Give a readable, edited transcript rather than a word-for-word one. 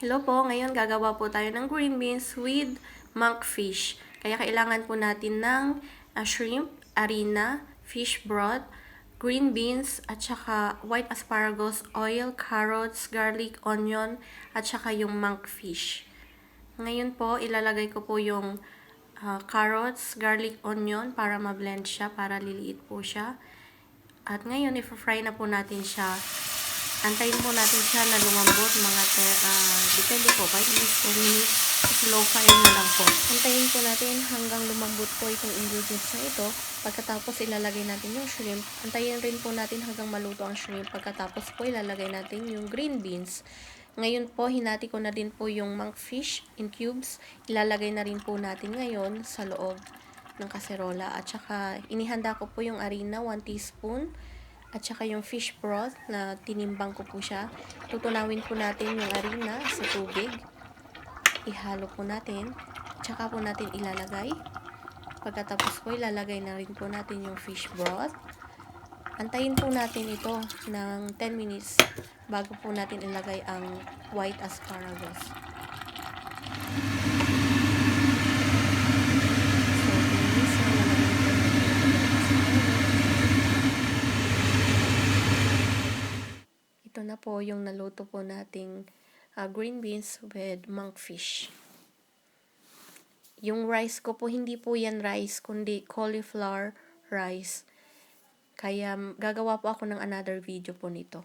Hello po, ngayon gagawa po tayo ng green beans with monkfish. Kaya kailangan po natin ng shrimp, harina, fish broth, green beans, at saka white asparagus, oil, carrots, garlic, onion, at saka yung monkfish. Ngayon po, ilalagay ko po yung carrots, garlic, onion para ma-blend siya, para liliit po siya. At ngayon, i-fry na po natin siya. Antayin po natin siya na lumambot, mga depende po, 5 minutes, 10 minutes, slow fire na lang po. Antayin po natin hanggang lumambot po itong ingredients na ito. Pagkatapos ilalagay natin yung shrimp. Antayin rin po natin hanggang maluto ang shrimp. Pagkatapos po ilalagay natin yung green beans. Ngayon po, hinati ko na din po yung monkfish in cubes. Ilalagay na rin po natin ngayon sa loob ng kaserola. At saka inihanda ko po yung harina, 1 teaspoon. At saka yung fish broth na tinimbang ko po siya. Tutunawin po natin yung harina sa tubig. Ihalo po natin. At saka po natin ilalagay. Pagkatapos po ilalagay na rin po natin yung fish broth. Antayin po natin ito ng 10 minutes bago po natin ilagay ang white asparagus. Ito na po yung naluto po nating green beans with monkfish. Yung rice ko po, hindi po yan rice, kundi cauliflower rice. Kaya gagawa po ako ng another video po nito.